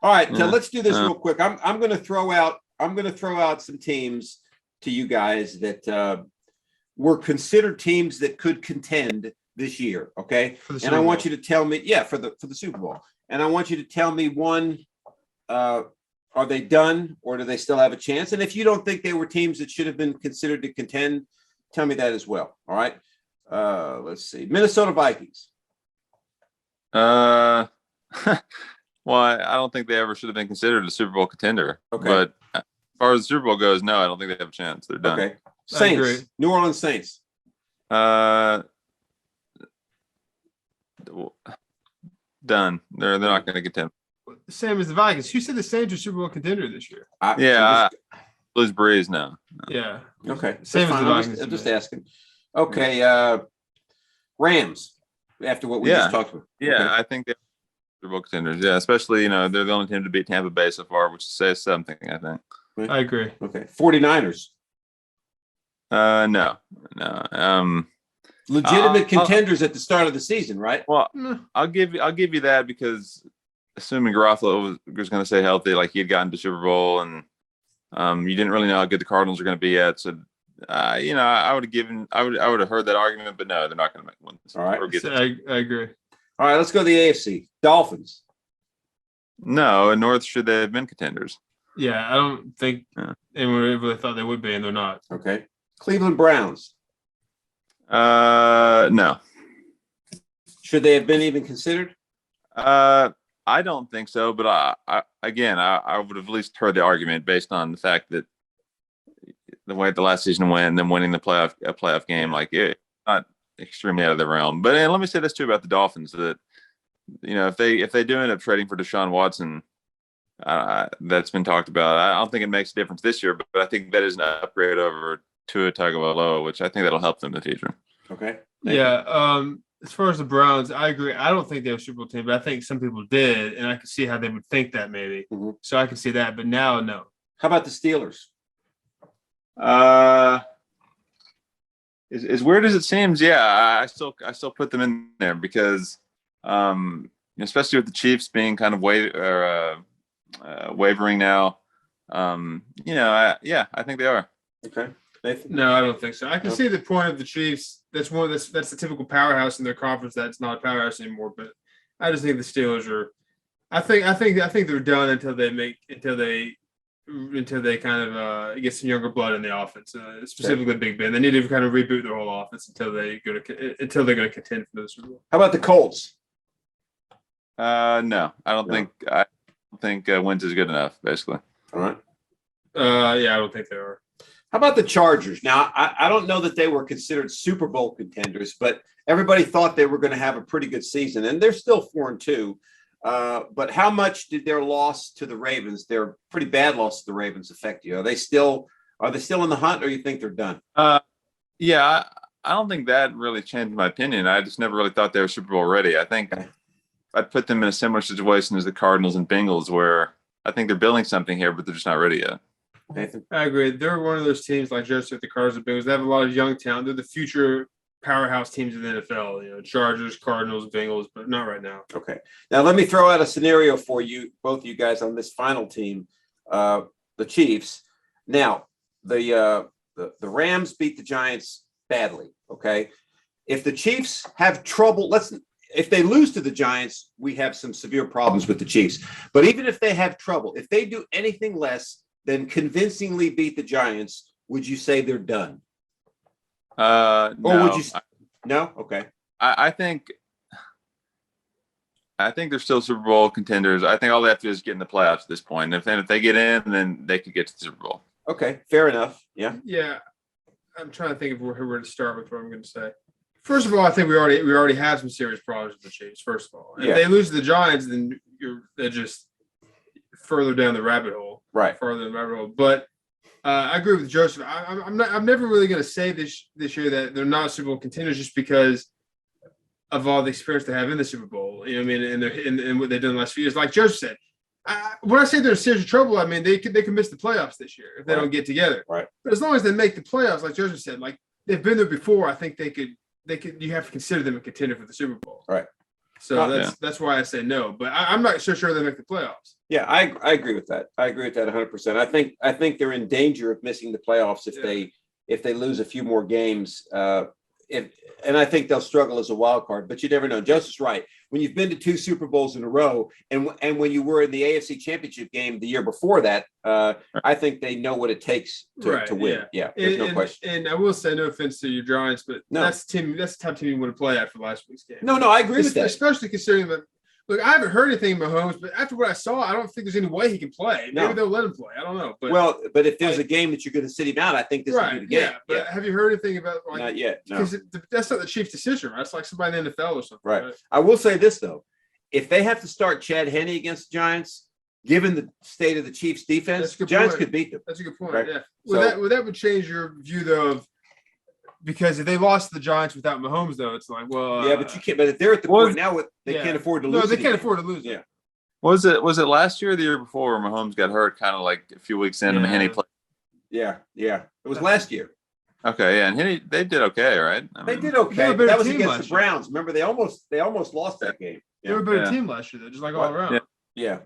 All right, let's do this real quick. I'm going to throw out some teams to you guys that were considered teams that could contend this year. Okay, and I want you to tell me, for the Super Bowl, and I want you to tell me one. Are they done, or do they still have a chance? And if you don't think they were teams that should have been considered to contend, tell me that as well. All right. Let's see. Minnesota Vikings. Well, I don't think they ever should have been considered a Super Bowl contender. Okay. But as far as the Super Bowl goes, no, I don't think they have a chance. They're done. Okay. Saints. New Orleans Saints. Done. They're not going to contend. Same as the Vikings. Who said the Saints are Super Bowl contender this year? Lose Breeze now. Yeah. Okay. Same as the Vikings. I'm just asking. Okay. Rams. After what we just talked about. Yeah, okay. I think they're Super Bowl contenders. Yeah, especially, they're the only team to beat Tampa Bay so far, which says something, I think. I agree. Okay. 49ers. No. Legitimate contenders at the start of the season, right? Well, I'll give you that, because assuming Garoppolo was going to stay healthy, like he had gotten to Super Bowl, and you didn't really know how good the Cardinals are going to be yet. So, I would have heard that argument, but no, they're not going to make one. All right, I agree. All right, let's go to the AFC. Dolphins. No, North should they have been contenders? Yeah, I don't think anyone really thought they would be, and they're not. Okay. Cleveland Browns. No. Should they have been even considered? I don't think so, but I would have at least heard the argument based on the fact that the way the last season went, and then winning the playoff game, like it's not extremely out of the realm. But let me say this too about the Dolphins, that if they do end up trading for Deshaun Watson, that's been talked about. I don't think it makes a difference this year, but I think that is an upgrade over Tua Tagovailoa, which I think that'll help them in the future. Okay. As far as the Browns, I agree. I don't think they have a Super Bowl team, but I think some people did, and I could see how they would think that maybe. Mm-hmm. So I can see that, but now, no. How about the Steelers? As weird as it seems, I still put them in there, because, especially with the Chiefs being kind of wavering now, I think they are. Okay. No, I don't think so. I can see the point of the Chiefs. That's the typical powerhouse in their conference. That's not a powerhouse anymore. But I just think the Steelers are. I think they're done until they kind of get some younger blood in the offense, specifically Big Ben. They need to kind of reboot their whole offense until they're going to contend for the Super Bowl. How about the Colts? No, I don't think Wentz is good enough. Basically. All right. I don't think they are. How about the Chargers? Now, I don't know that they were considered Super Bowl contenders, but everybody thought they were going to have a pretty good season, and they're still 4-2. But how much did their loss to the Ravens, their pretty bad loss to the Ravens, affect you? Are they still in the hunt, or you think they're done? I don't think that really changed my opinion. I just never really thought they were Super Bowl ready. I think I'd put them in a similar situation as the Cardinals and Bengals, where I think they're building something here, but they're just not ready yet. Nathan? I agree. They're one of those teams like Joseph, the Cardinals and Bengals. They have a lot of young talent. They're the future powerhouse teams in the NFL. Chargers, Cardinals, Bengals, but not right now. Okay. Now let me throw out a scenario for you, both of you guys, on this final team, the Chiefs. Now the Rams beat the Giants badly. Okay. If the Chiefs have trouble, if they lose to the Giants, we have some severe problems with the Chiefs. But even if they have trouble, if they do anything less than convincingly beat the Giants, would you say they're done? No. Or would you? No. Okay. I think they're still Super Bowl contenders. I think all they have to do is get in the playoffs at this point. If they get in, then they could get to the Super Bowl. Okay, fair enough. Yeah. Yeah. I'm trying to think of where to start with what I'm going to say. First of all, I think we already have some serious problems with the Chiefs. First of all, if they lose to the Giants, then they're just further down the rabbit hole. Right. Further down the rabbit hole. But I agree with Joseph. I'm never really going to say this year that they're not Super Bowl contenders just because of all the experience they have in the Super Bowl. You know what I mean? And what they've done the last few years. Like Joseph said, when I say they're in serious trouble, I mean they could miss the playoffs this year if they don't get together. Right. But as long as they make the playoffs, like Joseph said, like they've been there before, I think they could. You have to consider them a contender for the Super Bowl. Right. So that's why I say no. But I'm not so sure they make the playoffs. Yeah, I agree with that. I agree with that 100%. I think they're in danger of missing the playoffs if they lose a few more games. And I think they'll struggle as a wild card, but you never know. Joseph's right. When you've been to 2 Super Bowls in a row, and when you were in the AFC Championship game the year before that, I think they know what it takes to win. Yeah, there's no question. And I will say, no offense to your Giants, but that's the type of team you want to play after last week's game. No, I agree with that. Especially considering that. Look, I haven't heard anything about Mahomes, but after what I saw, I don't think there's any way he can play. Maybe they'll let him play. I don't know. But if there's a game that you're going to sit him out, I think this will be the game. Yeah, but have you heard anything about not yet? No, because that's not the Chiefs' decision, right? It's like somebody in the NFL or something. Right. I will say this though: if they have to start Chad Henne against the Giants, given the state of the Chiefs' defense, the Giants could beat them. That's a good point. Right? Yeah. Well, that would change your view though of. Because if they lost the Giants without Mahomes, though, it's like, well, but you can't. But if they're at the point now, they can't afford to lose. No, they can't afford to lose. Yeah. Was it last year or the year before where Mahomes got hurt, kind of like a few weeks in, and Henne played? Yeah. It was last year. Okay, yeah, and Henne, they did okay, right? They did okay. But that was against the Browns. Remember, they almost lost that game. They were a better team last year, though, just like all around. Yeah.